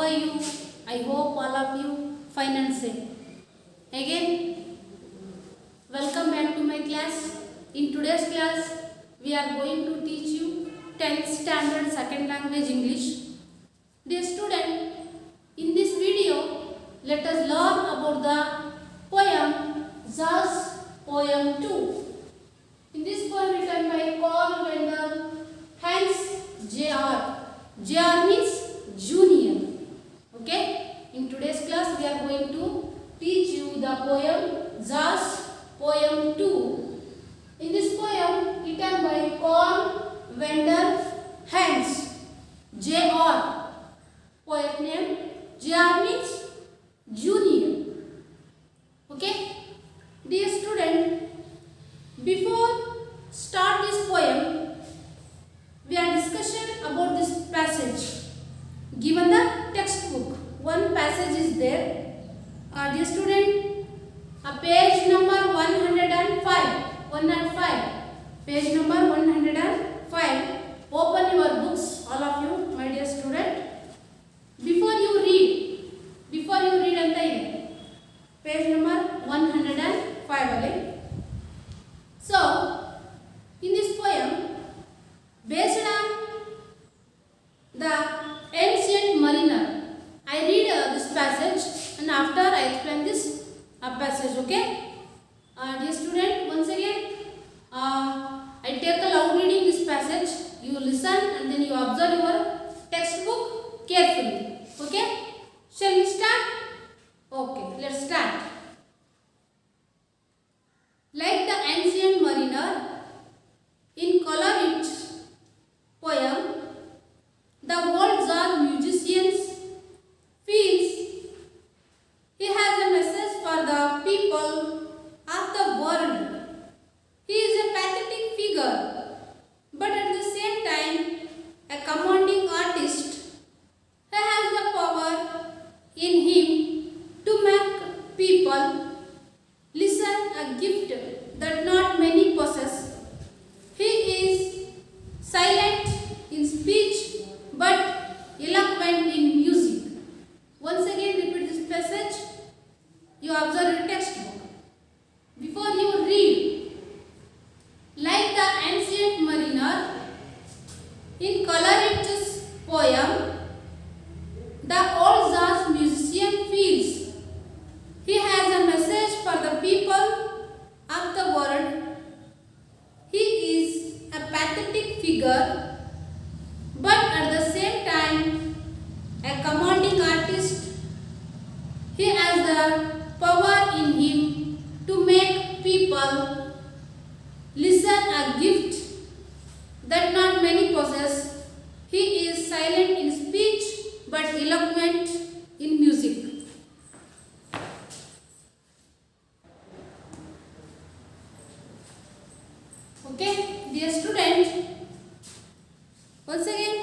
are you? I hope all of you fine and safe. Again, welcome back to my class. In today's class, we are going to teach you 10th standard second language English. Dear student, in this video, let us learn about the poem Zaz Poem 2. In this poem written by Carl Wendell Hans Jr. Jr. means junior. Okay? In today's class, we are going to teach you the poem Zaz Poem 2. In this poem written by Carl Wendell Hans Jr. Poet name Jr. means junior. Okay? Dear student, before start this poem, we are discussing about this passage given the textbook. One passage is there. Dear student, page number 105. 105. Page number 105. Open your books, all of you, my dear student. Before you read ಅಂತ ಇದೆ. Page number 105 ಅಲ್ಲಿ. So, in this poem, based on the ancient mariner, I read this passage and after I explain this passage, okay? Dear student, once again, I take a loud reading this passage. You listen and then you observe your textbook carefully, okay? Shall we start? Okay, let's start. Like the ancient mariner, in Coleridge's poem, the world's musicians feels he has a message for the people of the world. He is a pathetic figure, but at the same time a commanding artist who has the power in him to make people listen, a gift that not many possess. He is silent in speech but eloquent in music. Once again repeat this passage. You observe your textbook. Before you read, like the ancient mariner, in Coleridge's poem, the old jazz musician feels he has a message for the people of the world. He is a pathetic figure, but at the same time a commanding artist. He has the power in him to make people listen, a gift that not many possess. He is silent in speech but eloquent in music. Okay, dear student, once again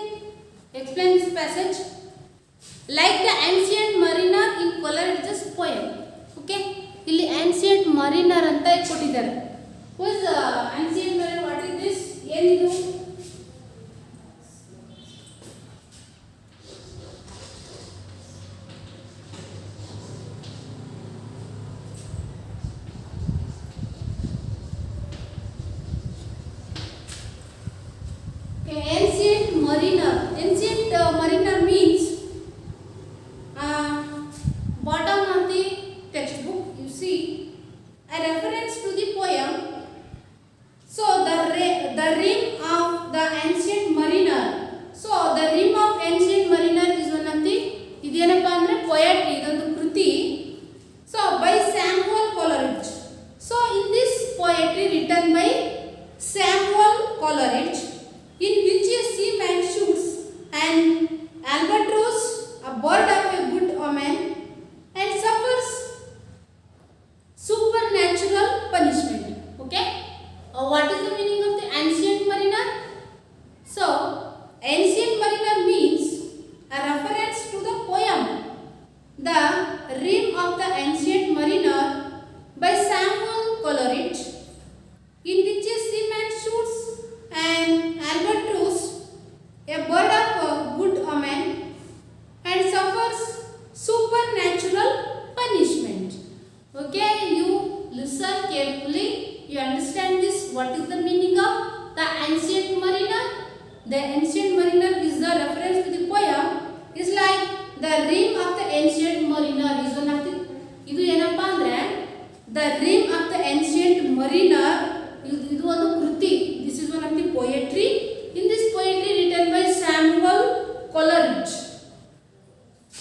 explain this passage. Like the ancient mariner in Coleridge's poem. Okay, ಇಲ್ಲಿ ancient mariner ಅಂತ ಕೊಟ್ಟಿದ್ದಾರೆ. Who is the ancient mariner? What is this? ಏನಿದು? Ancient mariner. Ancient mariner means bottom of the textbook you see a reference to the poem. So the rim of the ancient mariner. So the rim of ancient mariner is one of the idenappa andre poetry, idondu kruti. So by Samuel Coleridge. So in this poetry written by Samuel Coleridge, in which a seaman shoots an albatross, a bird of a good omen, and suffers supernatural punishment. Okay? What is the meaning of the ancient mariner? So, ancient mariner means a reference to the poem, The Rim of the Ancient Mariner by Samuel Coleridge. In carefully. You understand this? What is the meaning of the ancient mariner? The ancient mariner is the reference to the poem. Is like the rim of the ancient mariner is one of the. ಇದು ಏನಪ್ಪಾ ಅಂದ್ರೆ the rim of the ancient mariner. ಇದು ಒಂದು ಕೃತಿ. This is one of the poetry. In this poetry written by Samuel Coleridge.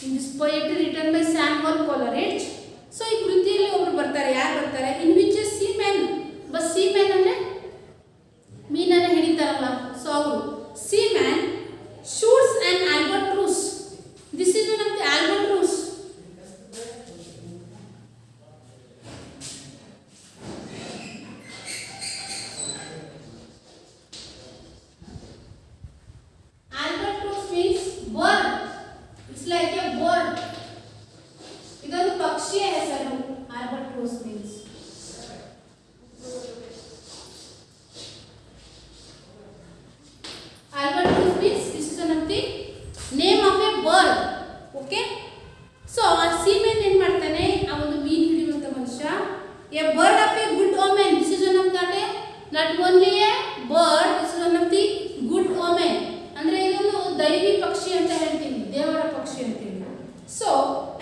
In this poetry written by Samuel Coleridge. So ಈ ಕೃತಿಯಲ್ಲಿ ಒಬ್ಬರು ಬರ್ತಾರೆ. ಯಾರು ಬರ್ತಾರೆ? In which a seaman. Bus seaman ಅಂದ್ರೆ ಮೀನನ್ನ ಹಿಡಿತಾರಲ್ಲ. So ಅವರು seaman shoots an albatross. This is one of the albatross. Albatross means bird. It's like a bird. ಇದೊಂದು ಪಕ್ಷಿಯ ಹೆಸರು. Albatross means. Albatross means this is one of the name of a bird. Okay? So ಆ seaman ಏನು ಮಾಡ್ತಾನೆ? ಆ ಒಂದು ಮೀನು ಹಿಡಿಯುವಂತ ಮನುಷ್ಯ a bird of a good omen. This is one of that not only a bird, this is one of the good omen. ಅಂದ್ರೆ ಇದೊಂದು ದೈವಿ ಪಕ್ಷಿ ಅಂತ ಹೇಳ್ತೀವಿ, ದೇವರ ಪಕ್ಷಿ ಅಂತೀವಿ. So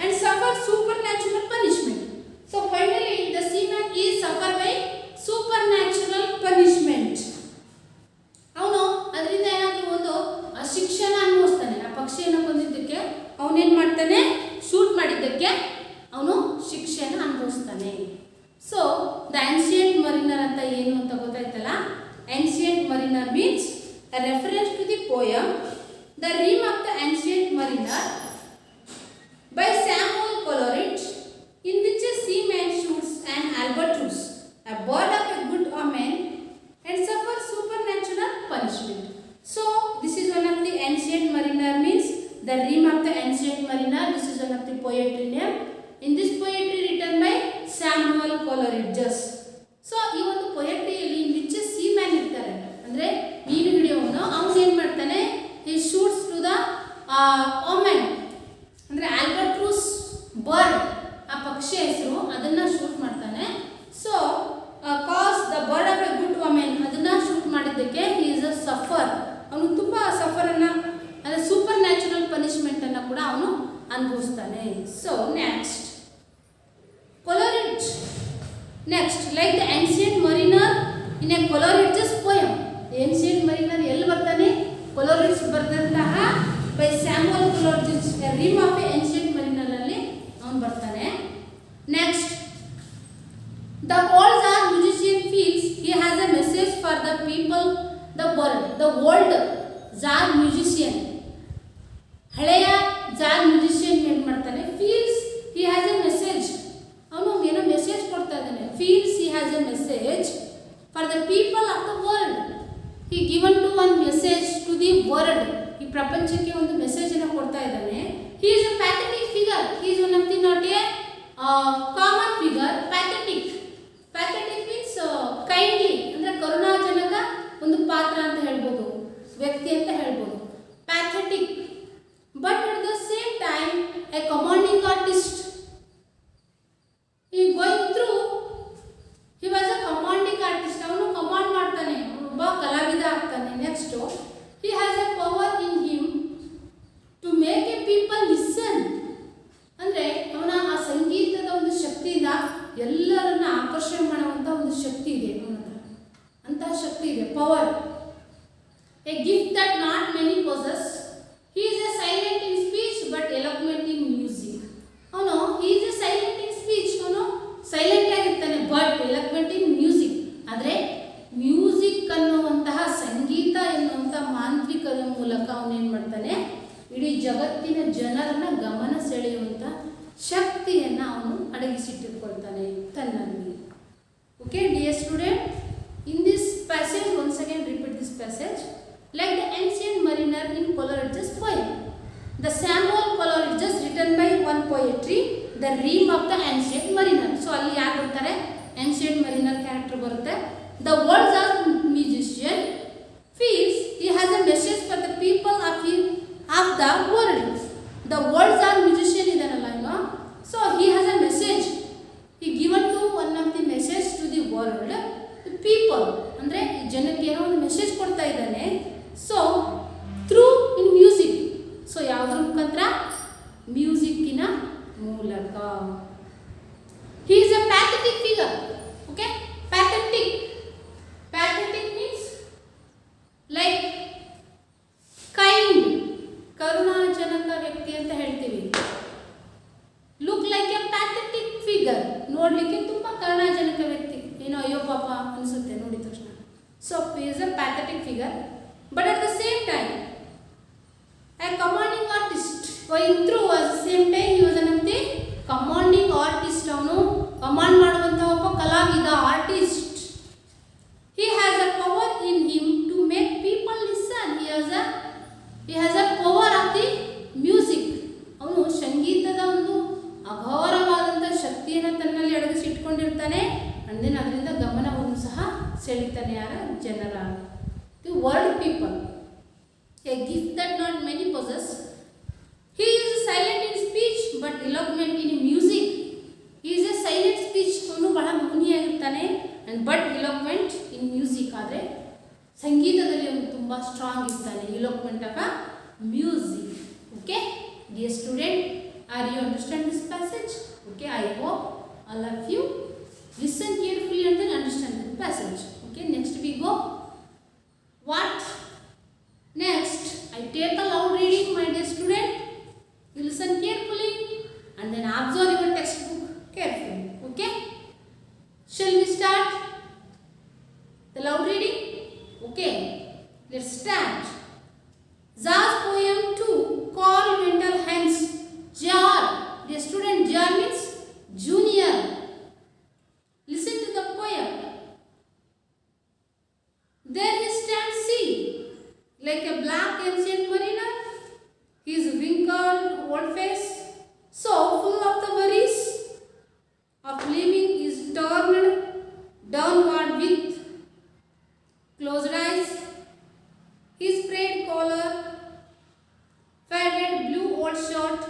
and suffer supernatural punishment. So finally the seaman is suffer by supernatural punishment. ಅವನು ಅದರಿಂದ ಏನಾದರೂ ಒಂದು ಶಿಕ್ಷಣ ಅನುಭವಿಸ್ತಾನೆ. ಆ ಪಕ್ಷಿಯನ್ನು ಕೊಂದಿದ್ದಕ್ಕೆ ಅವನೇನು ಮಾಡ್ತಾನೆ? ಶೂಟ್ ಮಾಡಿದ್ದಕ್ಕೆ ಅವನು ಶಿಕ್ಷೆಯನ್ನು ಅನುಭವಿಸ್ತಾನೆ. ಸೊ ದ ಆನ್ಷಿಯಂಟ್ ಮರಿನರ್ ಅಂತ ಏನು ಅಂತ ಗೊತ್ತಾಯ್ತಲ್ಲ. Ancient mariner means a reference to the poem The Rim of the Ancient Mariner by Samuel Coleridge, in which a seaman shoots an albatross, a bird of a good omen, and suffers supernatural punishment. So this is one of the ancient mariner means the rim of the ancient mariner. This is one of the poetry name. In this poetry written by Samuel Coleridge. So ಈ ಒಂದು ಪೊಯೆಟ್ರಿಯಲ್ಲಿ in which a seaman ಇರ್ತಾರೆ, ಅಂದ್ರೆ ಮೀನು ಹಿಡಿಯೋನು. ಅವನು ಏನು ಮಾಡ್ತಾನೆ? he shoots to the omen, ಅಂದ್ರೆ albatross bird, ಆ ಪಕ್ಷಿ ಹೆಸರು, ಅದನ್ನ ಶೂಟ್ ಮಾಡ್ತಾನೆ. So cos the bird of A good women, ಅದನ್ನ ಶೂಟ್ ಮಾಡಿದ್ದಕ್ಕೆ he is a suffer. ಅವನು ತುಂಬಾ ಸಫರ್ ಅನ್ನ, ಅಂದ್ರೆ ಸೂಪರ್ ನ್ಯಾಚುರಲ್ ಪನಿಷ್ಮೆಂಟ್ ಅನ್ನ ಕೂಡ ಅವನು ಅನುಭವಿಸ್ತಾನೆ. So next Coleridge. Next, like the ancient mariner in a Coleridge's poem. Ancient mariner ಎಲ್ಲಿ ಬರ್ತಾನೆ? Coleridge ಬರೆದಂತಹ by Samuel Coleridge, a rim of a ancient mariner ಅಲ್ಲಿ ಅವನು ಬರ್ತಾನೆ. Next, the old Czar musician feels he has a message for the people, the world. The old Czar musician, ಹಳೆಯ Czar musician ಏನು ಮಾಡ್ತಾನೆ? feels he has a message. ಅವನು ಏನೋ message ಕೊಡ್ತಾ ಇದ್ದಾನೆ. feels he has a message for the people of the world. he given to one message to the world. ಈ ಪ್ರಪಂಚಕ್ಕೆ ಒಂದು ಮೆಸೇಜ್ ಅನ್ನು ಕೊಡ್ತಾ ಇದ್ದಾನೆ. he is a pathetic figure. he is one of the not a common figure. pathetic means kindly, ಅಂದ್ರೆ ಕರುಣಾಜನಕ ಒಂದು ಪಾತ್ರ ಅಂತ ಹೇಳ್ಬೋದು, ವ್ಯಕ್ತಿ ಅಂತ ಹೇಳ್ಬೋದು. pathetic, but at the same time a commanding artist. he going through, he was a commanding artist. ಅವನು command ಮಾಡ್ತಾನೆ, ಒಬ್ಬ ಕಲಾವಿದ ಆಗ್ತಾನೆ. Next he has a power in him to make a people listen. ಅಂದ್ರೆ ಅವನ ಆ ಸಂಗೀತದ ಒಂದು ಶಕ್ತಿಯಿಂದ ಎಲ್ಲರನ್ನ ಆಕರ್ಷಣೆ ಮಾಡುವಂತ ಒಂದು ಶಕ್ತಿ ಇದೆ ಅವನ ಹತ್ರ. ಅಂತಹ ಶಕ್ತಿ ಇದೆ, power. a gift that not many possess. he is a silent in speech but eloquent in music. ಅವನು he is a silent in speech, ಅವನು ಸೈಲೆಂಟ್ ಆಗಿರ್ತಾನೆ ಬಟ್ ಎಲಕ್ವೆಂಟ್ ಇನ್ ಮ್ಯೂಸಿಕ್. ಆದರೆ ಮ್ಯೂಸಿಕ್ ಅನ್ನುವಂತಹ ಸಂಗೀತ ಎನ್ನುವಂಥ ಮಾಂತ್ರಿಕದ ಮೂಲಕ ಅವನೇನು ಮಾಡ್ತಾನೆ? ಇಡೀ ಜಗತ್ತಿನ ಜನರನ್ನ ಗಮನ ಸೆಳೆಯುವಂಥ ಶಕ್ತಿಯನ್ನು ಅವನು ಅಡಗಿಸಿಟ್ಟಿಟ್ಕೊಳ್ತಾನೆ ತನ್ನಲ್ಲಿ. Okay dear student, in this passage once again repeat this passage. like the ancient mariner in Coleridge's poem, the Samuel Coleridge written by one poetry, the rim of the ancient mariner. So ಅಲ್ಲಿ ಯಾರು ಬರ್ತಾರೆ? ancient mariner character ಬರುತ್ತೆ. the words of musician feels he has a message for the people of the world. the words of musician ಇದಾನಲ್ಲ, so he has a message. he given to one of the message to the ಕರುಣಾಜನಕ ವ್ಯಕ್ತಿ, ಏನೋ ಅಯ್ಯೋ ಪಾಪ ಅನಿಸುತ್ತೆ ನೋಡಿದ ತಕ್ಷಣ. So he is a pathetic figure, but at the same time a commanding artist. Going through at the same time he was an commanding artist. ಅವನು command ಮಾಡುವಂತಹ ಒಬ್ಬ ಕಲಾವಿದ, artist. He has a power in him to make people listen. He has a power of the music. ಅವನು ಸಂಗೀತದ ಒಂದು ಅಘೋರವಾದಂಥ ಶಕ್ತಿಯನ್ನು ತನ್ನಲ್ಲಿ ಅಡಗಿಸಿಟ್ಕೊಂಡಿರ್ತಾನೆ. And then ಅದರಿಂದ ಗಮನವನ್ನು ಸಹ ಸೆಳೀತಾನೆ ಯಾರ ಜನರ. The world people, A gift that not many possess. He is silent in speech but eloquent in music. He is a silent speech, ಅವನು ಬಹಳ ಮೌನಿಯಾಗಿರ್ತಾನೆ and but eloquent in music. ಆದರೆ ಸಂಗೀತದಲ್ಲಿ ಅವನು ತುಂಬ ಸ್ಟ್ರಾಂಗ್ ಇರ್ತಾನೆ, eloquent of a music. Okay, dear student, are you understand this passage? Okay, I hope all of you listen carefully and then understand the passage. Okay, next we go. What? Next, I take a loud reading, my dear student. You listen carefully and then observe your textbook carefully. Okay? Shall we start the loud reading? Okay, let's start. Zar's poem 2, Carl Wendell Hans. Jar. Dear student, jar means junior. Listen to the poem. There he stands, see, like a black ancient mariner. His wrinkled old face, so full of the worries of living, is turned downward with closed eyes. His frayed collar, faded blue old shirt,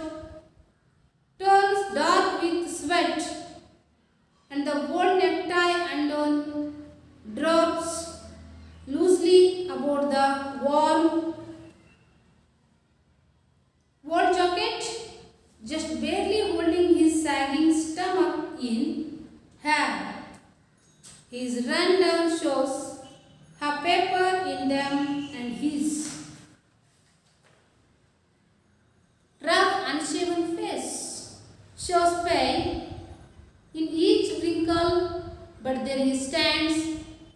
turns dark with sweat, and the old necktie undone drops loosely about the warm old jacket, just barely holding his sagging stomach in hand. His rundown shows have paper in them, and his rough unshaven face shows pain in each wrinkle, but there he stands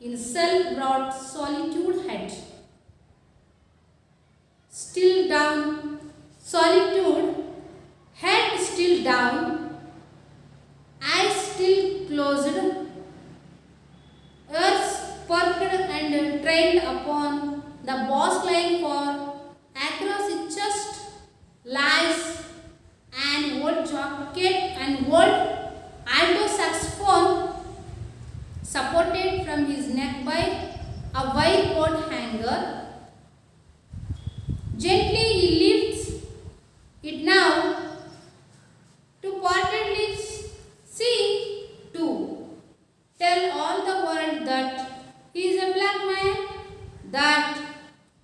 in self-brought solitude head. Still down, solitude, head still down, eyes still closed, ears perked and trained upon the boss line, for across his chest lies an old jacket and old alto saxophone, supported from his neck by a wide coat hanger. Gently he lifts it now to parted lips. See, to tell all the world that he is a black man, that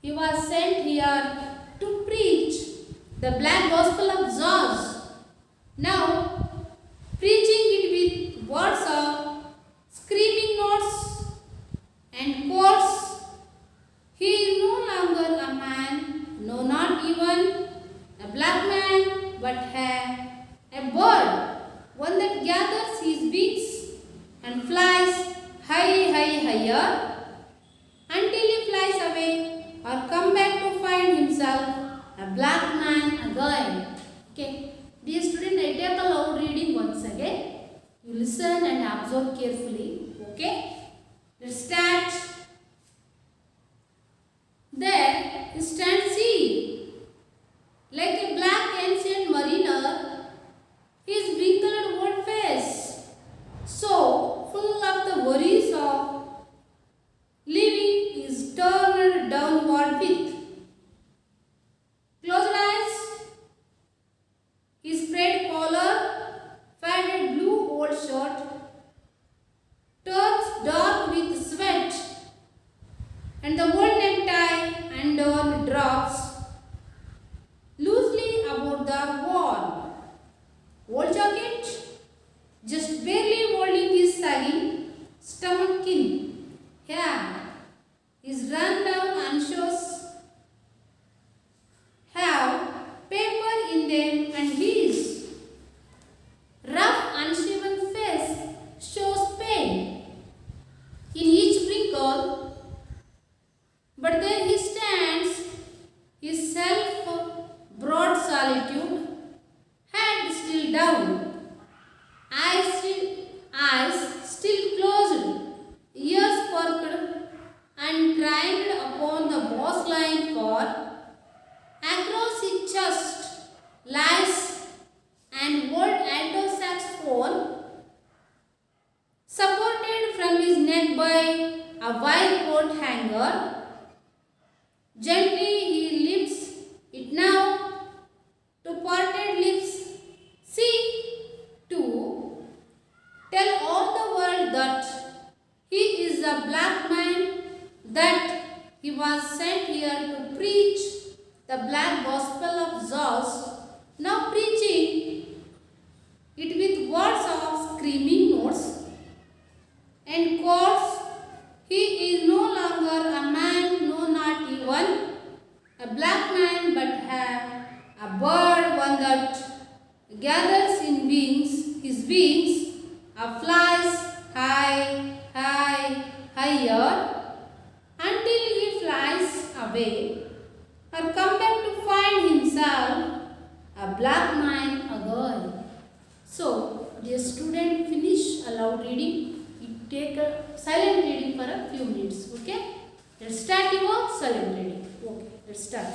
he was sent here to preach the black gospel of Zaz. Now, preaching it with words of screaming notes and chords, he is no longer a man, no, not even a black man, but a bird, one that gathers his wings and flies higher until he flies away or come back to find himself a black man again. Okay, dear student, I take a loud reading once again. You listen and observe carefully. Okay, let's start. There he stands, see, like a black ancient mariner, his wrinkled old face, so full of the worries of living, is turned downward with closed eyes. His frayed collar, faded blue old shirt, turns dark with sweat, made by a wire coat hanger. Gently he lifts it now to parted lips. See, to tell all the world that he is a black man, that he was sent here to preach the black gospel of Jesus, now preaching it with words of screaming notes and chords. He is no longer a man, no, not even a black man, but a bird, one that gathers in wings, his wings, flies high, high, higher, until he flies away or come back to find himself a black man again. So, dear student, finish a loud reading. You take a silent reading for a few minutes. Okay? Let's start your silent reading. Okay, let's start.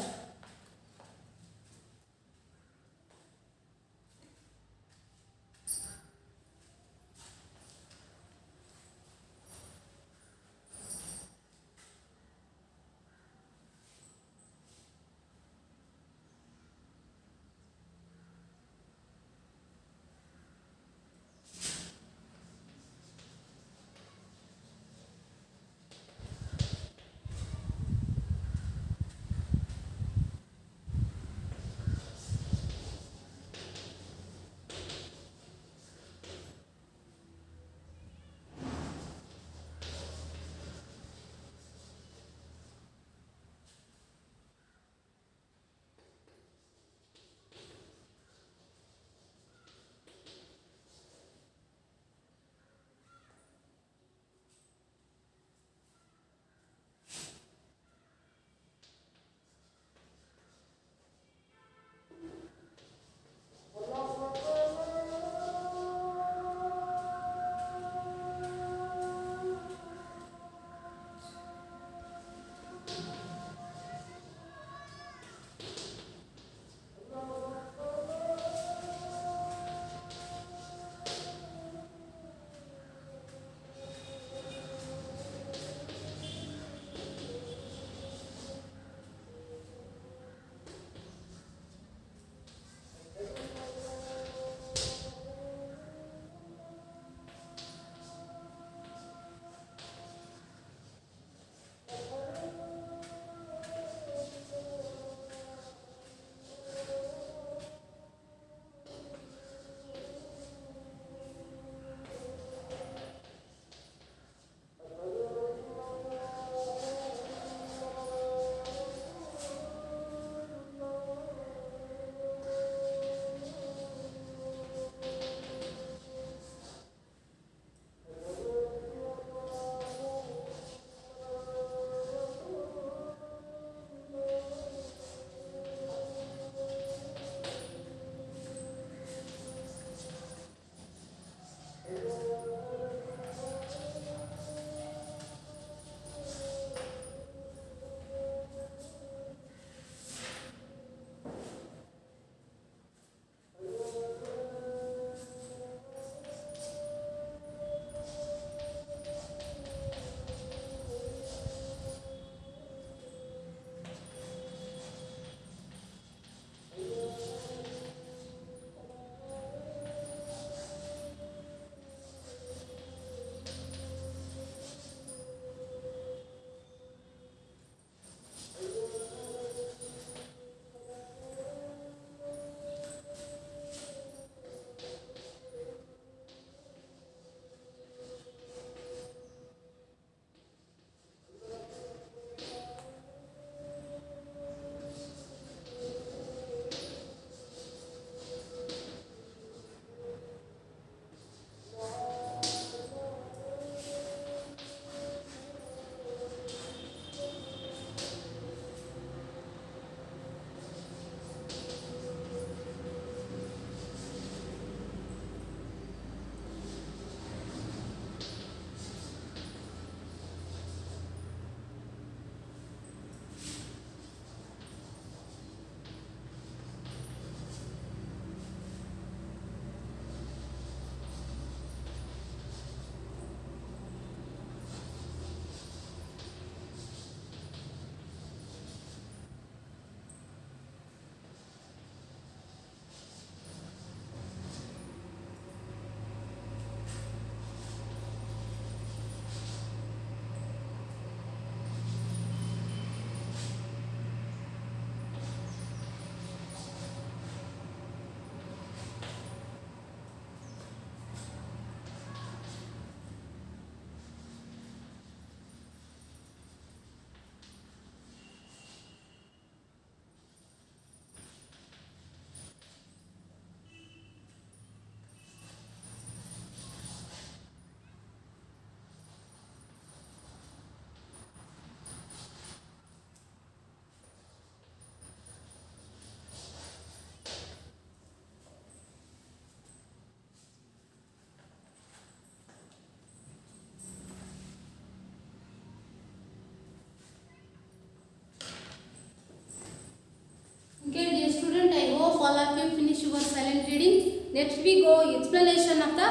your silent reading. Next we go explanation of the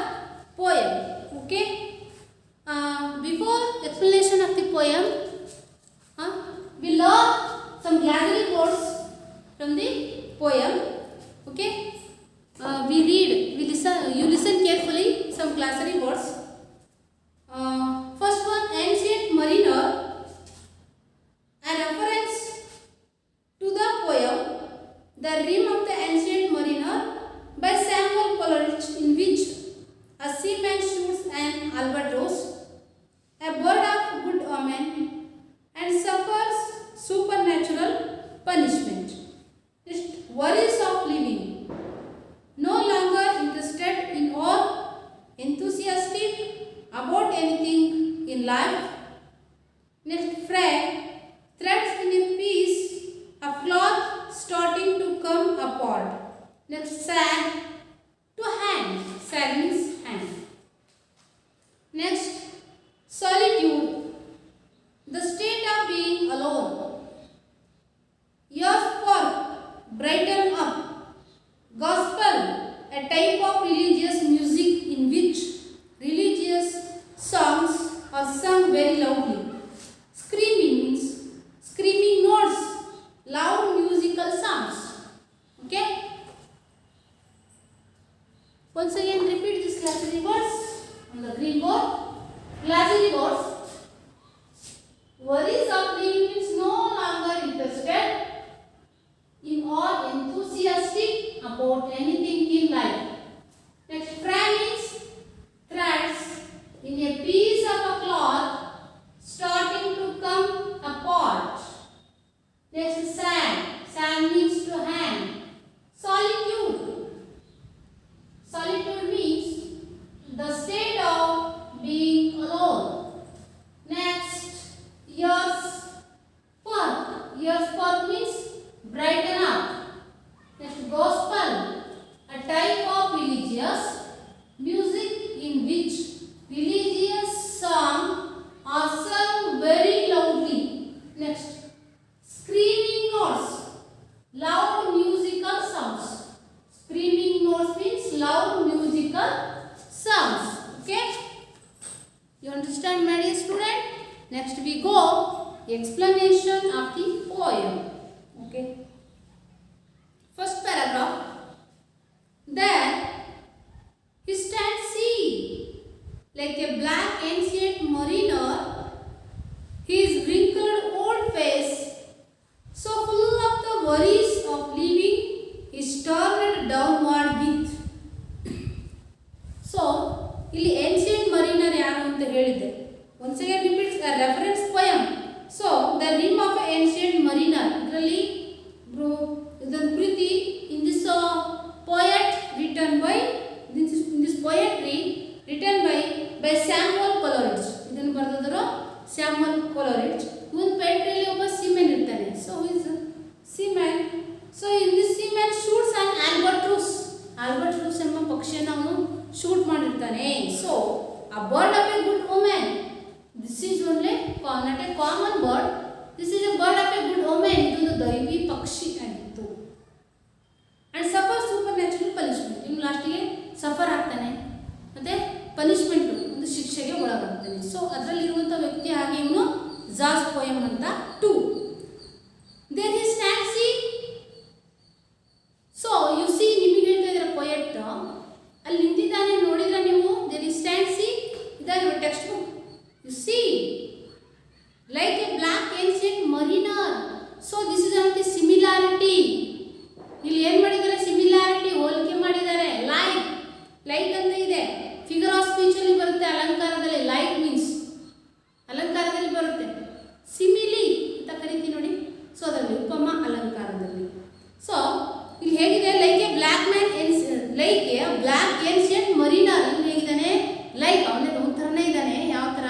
poem. Okay. Before explanation of the poem, we learn some glossary words from the poem. Okay. We read. We listen. You listen carefully. Some glossary words. First one, ancient mariner. A reference to the poem The Rim of the Ancient Mariner by Samuel Coleridge, in which a seaman shoots an albatross, a bird of good omen, and suffers supernatural punishment. Next, worries of living. No longer interested in or enthusiastic about anything in life. Next, fray. Threads in a piece of cloth starting to come apart. Next, sag. To hang. Sag means hang. Next, solitude. The state of being alone. Your spark. Brighten up. Gospel. A type of religious music in which religious songs are sung very loudly. Screaming means screaming notes, loud musical sounds. Okay. Once again repeat this glossary words on the green board. Glossary words. Worries of living means no longer interested in or enthusiastic about anything in life. Next, fray means threads in a piece of a cloth starting to come apart. Next, sag. Sag means to hang. Solitude. Solitude means the state of being alone. Next, ears spark. Ears spark means brighten up. Next, gospel. A type of religious music in which religious songs are sung very loudly. Next, screaming notes, loud musical sounds. Screaming notes means loud musical sounds. Okay? You understand, my dear student? Next we go explanation of the poem. Okay? First paragraph. There he stands sea like a black ancient mariner. His wrinkled old face, so full of the worries of living, is turned downward with. So, ಇಲ್ಲಿ ancient mariner ಯಾರು ಅಂತ ಹೇಳಿದೆ. Once again repeats a reference poem. So, the rim of an ancient mariner. ಇದರಲ್ಲಿ ಇದೊಂದು ಕೃತಿ in this poet written by in this poetry written by Samuel Coleridge. ಇದನ್ನು ಬರೆದವರು Samuel ಕೋಲರಿಡ್ಜ್. ಒಂದು ಪೋಯಟ್ರಿಯಲ್ಲಿ ಒಬ್ಬ ಸೀಮನ್ ಇರ್ತಾನೆ. So is seaman. So in this seaman shoots an albatross. Albatross ಎಂಬ ಪಕ್ಷಿಯನ್ನು ಅವನು ಶೂಟ್ ಮಾಡಿರ್ತಾನೆ. So a bird of a good omen. This is only not a common bird. This is a bird of a good omen. ಇದೊಂದು ದೈವಿ ಪಕ್ಷಿ ಆಗಿತ್ತು. And suffer supernatural punishment. ಇನ್ನು ಲಾಸ್ಟಿಗೆ ಸಫರ್ ಆಗ್ತಾನೆ ಮತ್ತೆ ಪನಿಷ್ಮೆಂಟ್ ಒಂದು ಶಿಕ್ಷೆಗೆ ಒಳಗಾಗ್ತಾನೆ. ಸೊ ಅದರಲ್ಲಿರುವಂಥ ವ್ಯಕ್ತಿ ಹಾಗೆ ಇವನು ಜಾಸ್ ಪೋಯಮ್ ಅಂತ 2. There is taxi. So you see ನಿಮಗೆ ಹೇಳ್ತಾ ಇದ್ದಾರೆ ಪೊಯೆಟ್ ಅಲ್ಲಿ ನಿಂತಿದ್ದಾನೆ ನೋಡಿದ್ರೆ ನೀವು. ದೇರ್ ಇಸ್ ಟ್ಯಾಕ್ಸಿ ಇದಾರೆ textbook. You see like a black ancient mariner. So this is an the similarity. ಇಲ್ಲಿ ಏನು ಮಾಡಿದ್ದಾರೆ? ಸಿಮಿಲಾರಿಟಿ, ಹೋಲಿಕೆ ಮಾಡಿದ್ದಾರೆ. ಲೈಕ್ ಲೈಕ್ ಅಂತ ಇದೆ. ಫಿಗರ್ ಆಫ್ ಸ್ಪೀಚ್ ಅಲ್ಲಿ ಬರುತ್ತೆ, ಅಲಂಕಾರದಲ್ಲಿ. ಲೈಕ್ ಮೀನ್ಸ್ ಅಲಂಕಾರದಲ್ಲಿ ಬರುತ್ತೆ. ಸಿಮಿಲಿ ಅಂತ ಕರಿತೀವಿ ನೋಡಿ. ಸೊ ಅದರಲ್ಲಿ ಉಪಮ ಅಲಂಕಾರದಲ್ಲಿ. ಸೊ ಇಲ್ಲಿ ಹೇಗಿದೆ? Like a black man like a black ancient mariner. ಇಲ್ಲಿ ಹೇಗಿದ್ದಾನೆ? ಲೈಕ್ ಅವನೇ ಒಂಥರನೇ ಇದ್ದಾನೆ. ಯಾವ ಥರ?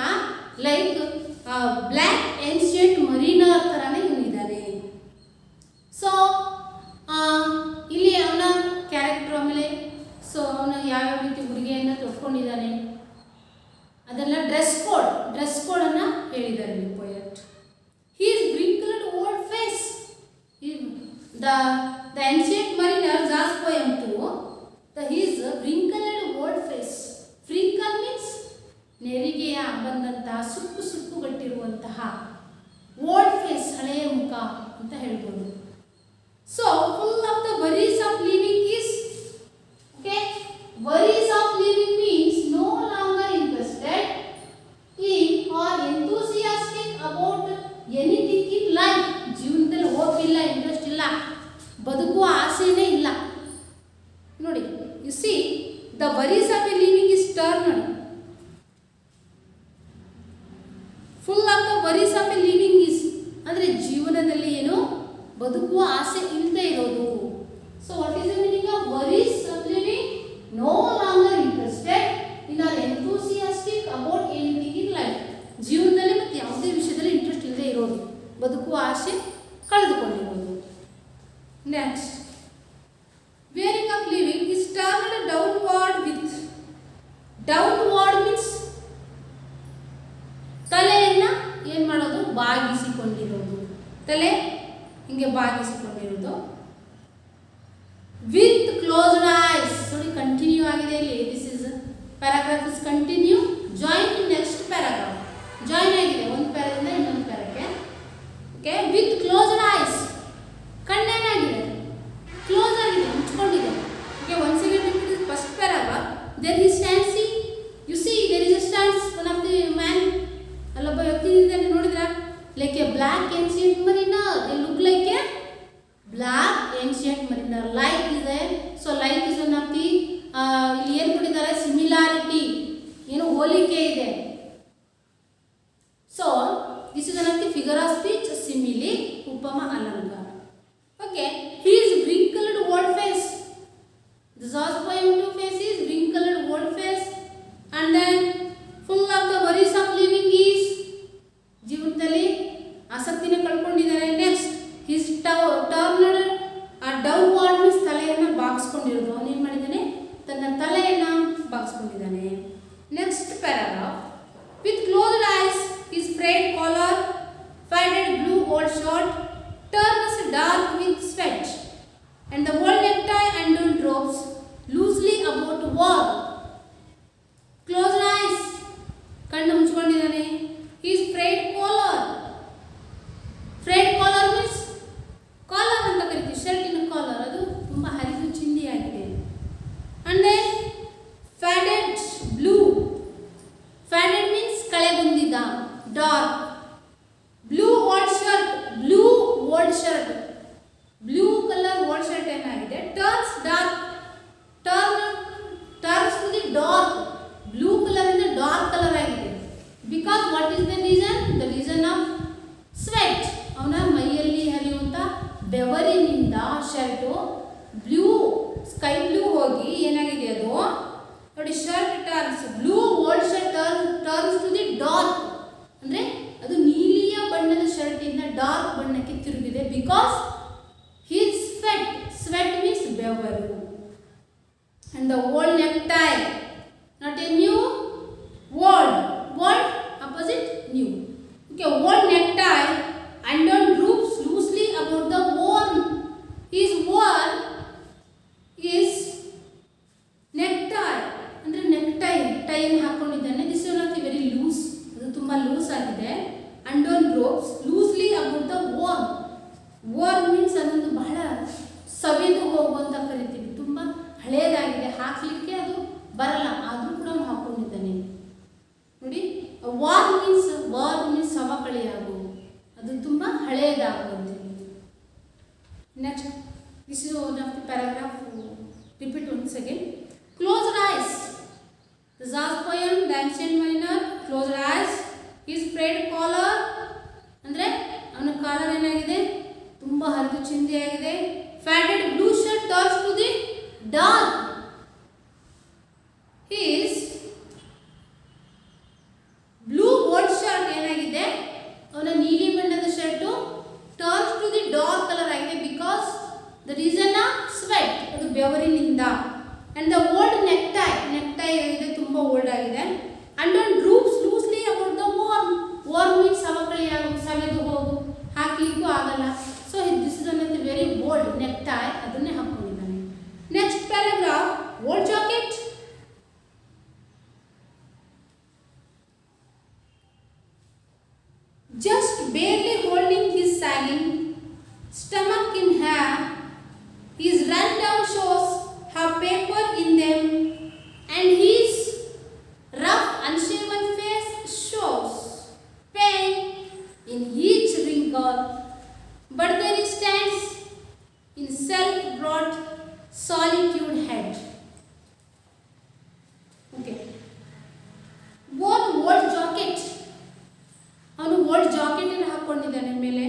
ಲೈಕ್ ಬ್ಲ್ಯಾಕ್ ಏನ್ಷಿಯಂಟ್ ಮರಿನರ್ ಥರನೇ ಇವನಿದ್ದಾನೆ. ಸೊ ಇಲ್ಲಿ ಅವನ ಕ್ಯಾರೆಕ್ಟರ್, ಆಮೇಲೆ ಸೊ ಅವನು ಯಾವ್ಯಾವ ರೀತಿ ಉಡುಗೆಯನ್ನು ತೊಟ್ಕೊಂಡಿದ್ದಾನೆ ಅದೆಲ್ಲ ಡ್ರೆಸ್ ಕೋಡನ್ನು ಹೇಳಿದ್ದಾರೆ ಇಲ್ಲಿ poet. He's wrinkled old face. The ancient mariner Jas poem 2 his wrinkled old face. Wrinkle means ನೆರಿಗೆಯ ಬಂದಂತಹ ಸುಕ್ಕು ಸುಕ್ಕುಗಟ್ಟಿರುವಂತಹ ಓಲ್ಡ್ ಫೇಸ್, ಹಳೆಯ ಮುಖ ಅಂತ ಹೇಳ್ಬೋದು. So full of the worries of living is okay. Worries of living means no longer interested in or enthusiastic about anything in life. ಜೀವನದಲ್ಲಿ hope ಇಲ್ಲ, ಇಂಟ್ರೆಸ್ಟ್ ಇಲ್ಲ, ಬದುಕುವ ಆಸೆನೇ ಇಲ್ಲ. ನೋಡಿ, you see the worries of a living is turned. Full of the worries of a living is ಅಂದರೆ ಜೀವನದಲ್ಲಿ ಏನು ಬದುಕುವ ಆಸೆ ಇಲ್ಲದೆ ಇರೋದು. So what is the meaning of worries of living? No longer interested in or enthusiastic about anything in life. ಜೀವನದಲ್ಲಿ ಮತ್ತು ಯಾವುದೇ ವಿಷಯದಲ್ಲಿ ಇಂಟ್ರೆಸ್ಟ್ ಇಲ್ಲದೆ ಇರೋದು, ಬದುಕುವ ಆಸೆ ಕಳೆದುಕೊಂಡಿರೋದು. Next, wearing of living is turned downward with. Downward means ತಲೆಯನ್ನು ಏನು ಮಾಡೋದು, ಬಾಗಿಸಿಕೊಂಡಿರೋದು. ತಲೆ ಹಿಂಗೆ ಬಾಗಿಸಿಕೊಂಡಿರೋದು. With closed eyes. ನೋಡಿ, ಕಂಟಿನ್ಯೂ ಆಗಿದೆ ಇಲ್ಲಿ. This is paragraph is continue. Join in next paragraph. Join ಆಗಿದೆ ಒಂದು ಪ್ಯಾರಾದಿಂದ ಇನ್ನೊಂದು ಪ್ಯಾರಾಗೆ. ಓಕೆ. ವಿತ್ ಕ್ಲೋಸ್ಡ್ ಐಸ್, ಕಣ್ಣೇನಾಗಿದೆ, ಕ್ಲೋಸ್ ಆಗಿದೆ, ಮುಚ್ಕೊಂಡಿದೆ. Okay. Once again repeat this first paragraph. There is stanza. You see there is a stance. One of the man, ಅಲ್ಲೊಬ್ಬ ವ್ಯಕ್ತಿ ಇದ್ದಾನೆ, ನೋಡಿದ್ರ? Like a black ancient mariner. They look like a black ancient mariner. Like ಇದೆ. So like is one of the ಇಲ್ಲಿ ಏನು ಕೊಟ್ಟಿದ್ದಾರೆ, similarity, ಏನು ಹೋಲಿಕೆ ಇದೆ. So this is one of the figure of speech, simile, ಉಪಮ ಅಲಂಕಾರ. Okay. He is wrinkled old face. This was poem to face is wrinkled old face. And then full of the worries of living is, ಜೀವನದಲ್ಲಿ ಆಸಕ್ತಿನ ಕಳ್ಕೊಂಡಿದ್ದಾರೆ. Next, his turned downward means ತಲೆಯನ್ನು ಬಾಗಿಸ್ಕೊಂಡಿರೋದು. ಅವನು ಏನು ಮಾಡಿದ್ದಾನೆ, ತನ್ನ ತಲೆಯನ್ನು ಬಾಗಿಸ್ಕೊಂಡಿದ್ದಾನೆ. Next paragraph. With closed eyes, his frayed collar, faded blue old shirt turns dark with sweat, and the old necktie and drops loosely about wall. Closed eyes, ಕಣ್ಣು ಮುಚ್ಕೊಂಡಿದ್ದಾನೆ. His frayed collar. Frayed collar means collar ಅಂತ ಕರಿತೀವಿ, ಶರ್ಟಿನ collar, ಅದು ತುಂಬ ಹರಿದು ಚಿಂದಿಯಾಗಿದೆ. And then faded blue. Faded means ಕಳೆಗುಂದಿದ, dark. Blue old shirt. Blue old shirt, blue colour old shirt ಏನಾಗಿದೆ, turns dark. Turns to the dark. Blue colour ಇಂದ dark colour ಆಗಿದೆ. Because what is the reason? The reason of sweat. ಅವನ ಮೈಯಲ್ಲಿ ಹರಿಯುವಂಥ ಬೆವರಿನಿಂದ shirt blue, sky blue ಹೋಗಿ ಏನಾಗಿದೆ ಅದು, ನೋಡಿ, shirt turns, blue old shirt turns to the dark. ಅಂದರೆ ಅದು ನೀಲಿಯ ಬಣ್ಣದ ಶರ್ಟಿಂದ ಡಾರ್ಕ್ ಬಣ್ಣಕ್ಕೆ ತಿರುಗಿದೆ. Because his sweat. Sweat means ಬೆವರು. And the old necktie, not a new, old. Old opposite new. Okay. Old necktie and on droops loosely about the worn. His worn is necktie. ಅಂದರೆ necktie, ಟೈನ್ ಹಾಕೊಂಡಿದ್ದಾನೆ. This is not very loose, ಅದು ತುಂಬ loose ಆಗಿದೆ. And on drops loosely about the worn. worn means ಅದೊಂದು ಬಹಳ ಸವಿದು ಹೋಗುವಂತ ಕರಿತೀವಿ. ತುಂಬ ಹಳೆಯದಾಗಿದೆ, ಹಾಕಲಿಕ್ಕೆ ಅದು ಬರಲ್ಲ, ಆದರೂ ಕೂಡ ಅವನು ಹಾಕೊಂಡಿದ್ದಾನೆ. ನೋಡಿ, ವಾರ್ ಮೀನ್ಸ್ ಸವಕಳಿಯಾಗು, ಅದು ತುಂಬ ಹಳೆಯದಾಗುವಂಥದ್ದು. Next, this is one of the paragraph. Repeat once again. Closed eyes. The jazz poem, the ancient mariner. Closed eyes. His frayed collar, ಅಂದರೆ ಅವನ ಕಾಲರ್ ಏನಾಗಿದೆ, ತುಂಬ ಹರಿದು ಚಿಂದಿಯಾಗಿದೆ. Faded blue shirt turns to the dark. His blue old shirt ಏನಾಗಿದೆ, ಅವನ ನೀಲಿ ಬಣ್ಣದ shirt turns to the dark colour ಆಗಿದೆ. Because the reason of sweat, ಅದು ಬೆವರಿನಿಂದ. ಅಂಡ್ ದ ಓಲ್ಡ್ ನೆಕ್ಟೈ ಇದೆ, ತುಂಬ ಓಲ್ಡ್ ಆಗಿದೆ. And on droops just barely holding his sagging stomach in hand. His run-down shoes have paper in them, and his rough, unshaven face shows pain in each wrinkle. But there he stands in self-brought solitude head. Okay. One old jacket. ಅವನು old jacket ಅನ್ನು ಹಾಕೊಂಡಿದ್ದಾನೆ ಮೇಲೆ.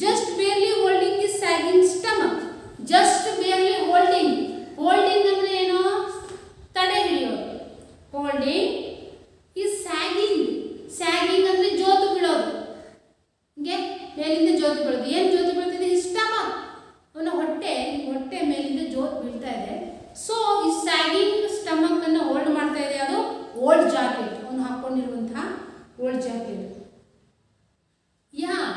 Just barely holding his sagging stomach. Just barely holding. Holding ಅಂದ್ರೆ ಏನು? ತಡೆ ಹಿಡಿಯೋದು. Holding his sagging. Sagging ಅಂದ್ರೆ ಜೋತು ಬೀಳೋದು. ಹೀಗೆ ಮೇಲಿಂದ ಜೋತು ಬೀಳೋದು. ಏನು ಜೋತು ಬೀಳ್ತಿದೆ? ಈ ಸ್ಟಮಕ್. ಅವನ ಹೊಟ್ಟೆ ಮೇಲಿಂದ ಜೋತು ಬೀಳ್ತಾ ಇದೆ. ಸೊ ಈ ಸ್ಯಾಗಿಂಗ್ ಸ್ಟಮಕ್ ಅನ್ನು ಹೋಲ್ಡ್ ಮಾಡ್ತಾ ಇದೆ ಅದು ಓಲ್ಡ್ ಜಾಕೆಟ್. ಅವನು ಹಾಕೊಂಡಿರುವಂತಹ old jacket. Yeah,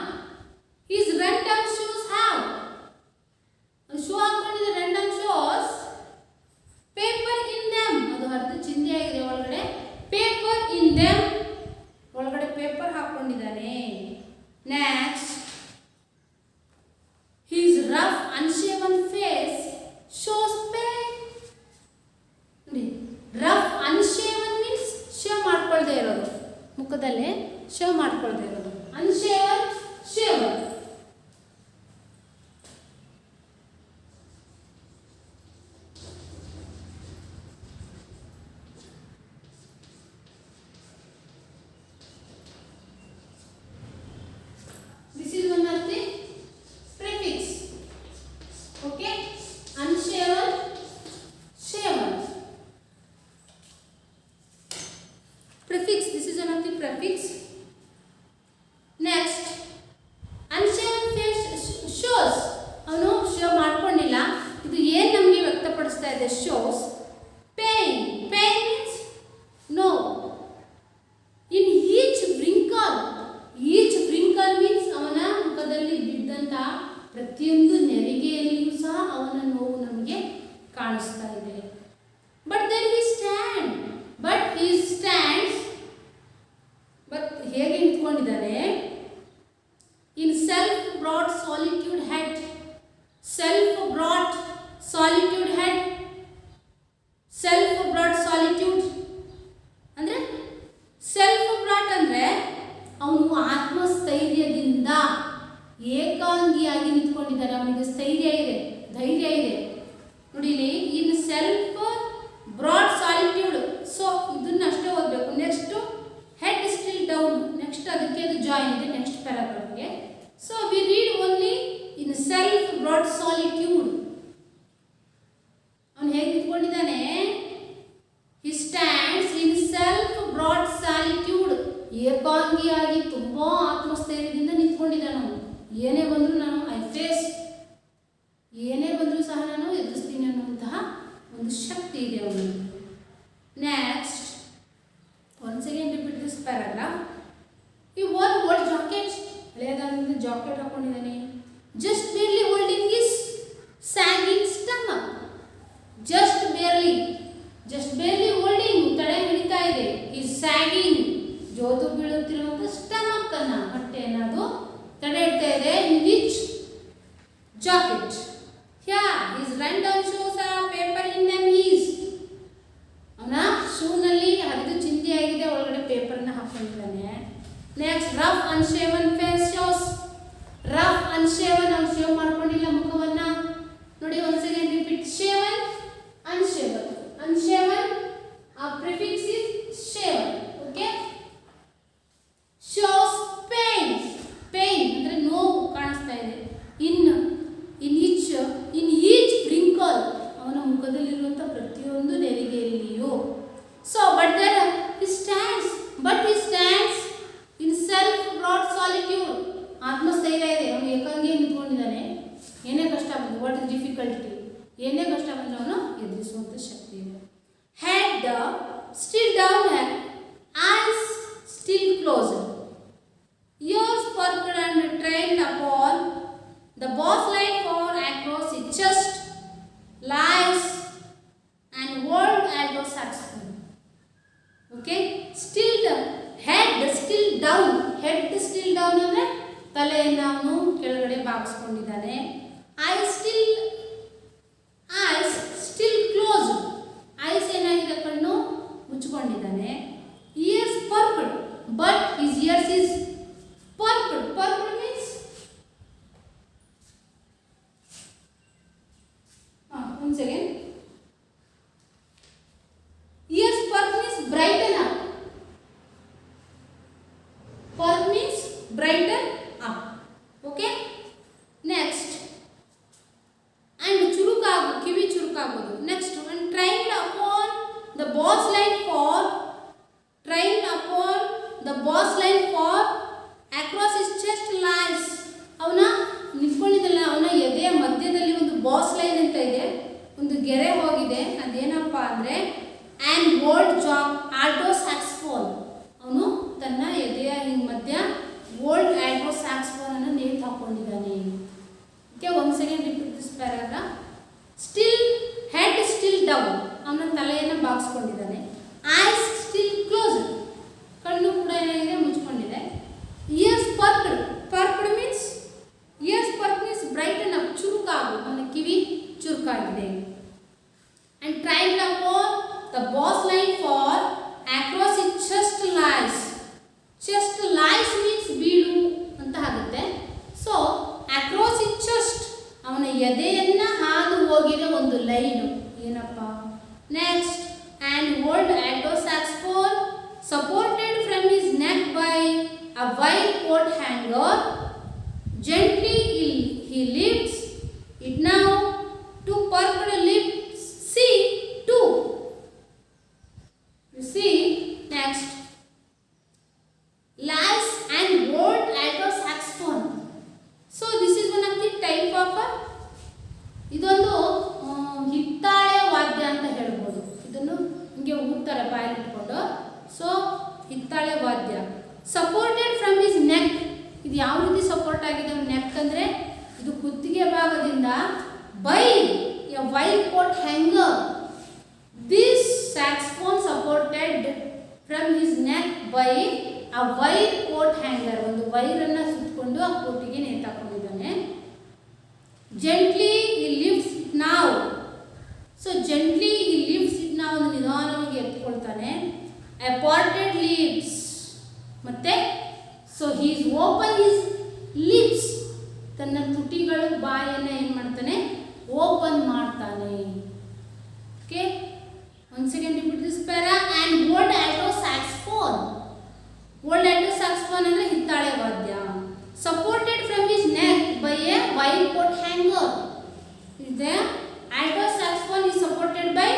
his run-down shoes have. Shoe ಹಾಕೊಂಡಿದ್ದ run-down shoes, paper in them. ಅದು ಹರಿದು ಚಿಂದಿ ಆಗಿದೆ ಒಳಗಡೆ. Paper in them. ಒಳಗಡೆ ಪೇಪರ್ ಹಾಕೊಂಡಿದ್ದಾನೆ. Next, his rough, unshaven face shows pain. ನೋಡಿ, rough, unshaven means ಶೇವ್ ಮಾಡ್ಕೊಳ್ದೇ ಇರೋದು. ಮುಖದಲ್ಲಿ ಶೇವ್ ಮಾಡ್ಕೊಳ್ದೇ ಇರೋದು. Unshaven, shaven. This is one of the prefix. Okay? Unshaven, shaven. Prefix. This is one of the prefix. Next, unshaven face shows. ಅವನು shave ಮಾಡ್ಕೊಂಡಿಲ್ಲ. ಇದು ಏನು ನಮಗೆ ವ್ಯಕ್ತಪಡಿಸ್ತಾ ಇದೆ? shows pain. Pain means no. In each wrinkle. Each wrinkle means ಅವನ ಮುಖದಲ್ಲಿ ಬಿದ್ದಂತ ಪ್ರತಿಯೊಂದು ನೆರಿಗೆಯಲ್ಲಿಯೂ ಸಹ ಅವನ ನೋವು ನಮಗೆ ಕಾಣಿಸ್ತಾ ಇದೆ. But then he stands. But he stands. But ಹೇಗೆ ನಿಂತ್ಕೊಂಡಿದ್ದಾನೆ? In self-brought solitude head. Self-brought solitude head. Self-brought solitude ಅಂದ್ರೆ self-brought ಅಂದ್ರೆ ಅವನು ಆತ್ಮಸ್ಥೈರ್ಯದಿಂದ ಏಕಾಂಗಿಯಾಗಿ ನಿಂತ್ಕೊಂಡಿದ್ದಾನೆ. ಅವನಿಗೆ ಸ್ಥೈರ್ಯ ಇದೆ, ಧೈರ್ಯ ಇದೆ. ನೋಡಿ ಇಲ್ಲಿ in self broad solitude. So ಇದನ್ನ ಅಷ್ಟೇ ಓದಬೇಕು. Next head still down. Next ಅದಕ್ಕೆ ಅದು ಜಾಯಿನ್ ಇದೆ ನೆಕ್ಸ್ಟ್ ಪ್ಯಾರಾಗ್ರಾಫ್ಗೆ. So we read only in self broad solitude. ಅವನು ಹೇಗೆ ನಿಂತ್ಕೊಂಡಿದ್ದಾನೆ? He stands in self broad solitude. ಏಕಾಂಗಿಯಾಗಿ ತುಂಬಾ ಆತ್ಮಸ್ಥೈರ್ಯದಿಂದ ನಿಂತ್ಕೊಂಡಿದ್ದಾನೆ. ಅವನು ಏನೇ ಬಂದರೂ ನಾನು ಏನೇ ಬಂದರೂ ಸಹ ನಾನು ಎದುರಿಸ್ತೀನಿ ಅನ್ನುವಂತಹ ಒಂದು ಶಕ್ತಿ ಇದೆ ಅವನಿಗೆ. Next, once again repeat this paragraph. He wore old jacket. ಹಳೆಯದಾದ ಜಾಕೆಟ್ ಹಾಕೊಂಡಿದ್ದಾನೆ. Just barely holding his sagging stomach. Just barely holding. ತಡೆ ಹಿಡಿತಾ ಇದೆ. His sagging. ಜೋತು ಬೀಳುತ್ತಿರುವಂತ ಸ್ಟಮಕ್ ಅನ್ನ, ಹೊಟ್ಟೆಯನ್ನು ಅದು ತಡೆ ಹಿಡ್ತಾ ಇದೆ. In which jacket? Yeah, his run-down shoes are paper in them. ಅವನ ಶೂನಲ್ಲಿ ಹರಿದು ಚಿಂದಿ ಆಗಿದೆ, ಒಳಗಡೆ ಪೇಪರ್ನ ಹಾಕೊಂಡಿದ್ದಾನೆ. Next, rough unshaven face shows. Rough unshaven, ಅವ್ನು ಶೇವ್ ಮಾಡ್ಕೊಂಡಿಲ್ಲ ಮುಖವನ್ನ. ನೋಡಿ once again repeat. Shaven, unshaven. Unshaven, a prefix is shaven. Okay? Shows pain. Pain ಅಂದ್ರೆ ನೋವು ಕಾಣಿಸ್ತಾ ಇದೆ. ಇನ್ ಈಚ್ wrinkle, ಅವನ ಮುಖದಲ್ಲಿರುವಂಥ ಪ್ರತಿಯೊಂದು ನೆರಿಗೆಯಲ್ಲಿಯೂ. So but he stands in self-brought solitude. ಆತ್ಮಸ್ಥೈರ್ಯ ಇದೆ. ಅವನು ಏಕಾಂಗಿ ನಿಂತ್ಕೊಂಡಿದ್ದಾನೆ. ಏನೇ ಕಷ್ಟ ಬಂದು, ವಾಟ್ ಇಸ್ ಡಿಫಿಕಲ್ಟಿ, ಏನೇ ಕಷ್ಟ ಬಂದರೆ ಅವನು ಎದುರಿಸುವಂಥ ಶಕ್ತಿ ಇದೆ. Head still down, eyes still closed, ears perked and trained upon the boss line for across his chest lies and world alto saxophone. Okay, still head still down ತಲೆಯನ್ನು ಅವನು ಕೆಳಗಡೆ ಬಾಗಿಸ್ಕೊಂಡಿದ್ದಾನೆ. Eyes still close, eyes ಏನಾಗಿದೆ ಕಣ್ಣು ಮುಚ್ಕೊಂಡಿದ್ದಾನೆ. Ears perked but his ears is perked means once again ears perk means brighten up. Perk means brighten up. Okay, next and churukagu kivi churukagodu. Next, and trained upon the boss line for across his chest lies. ಅವನ ನಿಂತ್ಕೊಂಡಿದ್ದಲ್ಲ, ಅವನ ಎದೆಯ ಮಧ್ಯದಲ್ಲಿ ಒಂದು boss line ಅಂತ ಇದೆ, ಒಂದು ಗೆರೆ ಹೋಗಿದೆ. ಅದೇನಪ್ಪ ಅಂದರೆ and old jack alto saxophone. ಅವನು ತನ್ನ ಎದೆಯ ಮಧ್ಯ ಓಲ್ಡ್ ಆಲ್ಟೋ ಸ್ಯಾಕ್ಸ್ಫೋನನ್ನು ನೇತು ಹಾಕ್ಕೊಂಡಿದ್ದಾನೆ. ಓಕೆ, ಒಂದು second repeat this paragraph. Still head still down, ಅವನ ತಲೆಯನ್ನು ಬಾಗಿಸ್ಕೊಂಡಿದ್ದಾನೆ. ಐಸ್ ಸ್ಟಿಲ್ ಕ್ಲೋಸ್, ಕಣ್ಣು ಕೂಡ ಏನಾಗಿದೆ ಮುಚ್ಕೊಂಡಿದೆ. Ears perked means ears perk means brighten up, ಚುರುಕಾಗು, ಅವನ ಕಿವಿ ಚುರುಕಾಗಿದೆ. And tried upon the bass line for across it chest lies. Chest lies means ಬೀಳು ಅಂತ ಆಗುತ್ತೆ. ಸೊ ಅಕ್ರಾಸ್ ಇಟ್ ಚೆಸ್ಟ್, ಅವನ ಎದೆಯನ್ನು ಹಾದು ಹೋಗಿರೋ ಒಂದು ಲೈನು ಏನಪ್ಪ. Next, and old alto saxophone supported from his neck by a wide coat hanger. Gently he lifts it now to perked lips. See too. You see, next, lies and old alto saxophone. So this is one of the type of ಇದೊಂದು ಹಿತ್ತಾಳೆ ವಾದ್ಯ ಅಂತ ಹೇಳ್ಬೋದು. ಇದನ್ನು ಹಿಂಗೆ ಊದ್ತಾರೆ ಬಾಯಲ್ಲಿಟ್ಕೊಂಡು. So ಹಿತ್ತಾಳೆ ವಾದ್ಯ. Supported from his neck, ಇದು ಯಾವ ರೀತಿ ಸಪೋರ್ಟ್ ಆಗಿದೆ ನೆಕ್ ಅಂದರೆ ಇದು ಕುತ್ತಿಗೆ ಭಾಗದಿಂದ by a white coat hanger. This saxophone supported from his neck by a white coat hanger, ಒಂದು ವೈರನ್ನು ಸುತ್ತಕೊಂಡು ಆ ಕೋಟಿಗೆ ನೇತಾಕೊಂಡಿದ್ದಾನೆ. Gently he lifts it now. So gently he lifts it now, ಒಂದು ನಿಧಾನವಾಗಿ ಎತ್ಕೊಳ್ತಾನೆ. ಎ ಪಾರ್ಟೆಡ್ ಲಿಪ್ಸ್ ಮತ್ತೆ so he's open his lips, ತನ್ನ ತುಟಿಗಳು ಬಾಯನ್ನು ಏನು ಮಾಡ್ತಾನೆ ಓಪನ್ ಮಾಡ್ತಾನೆ. Okay, one second repeat this para. And old alto saxophone, old alto saxophone ಅಂದರೆ ಹಿತ್ತಾಳೆ ವಾದ್ಯ. Supported from his neck by a white coat hanger. ಇದೆ alto saxophone is supported by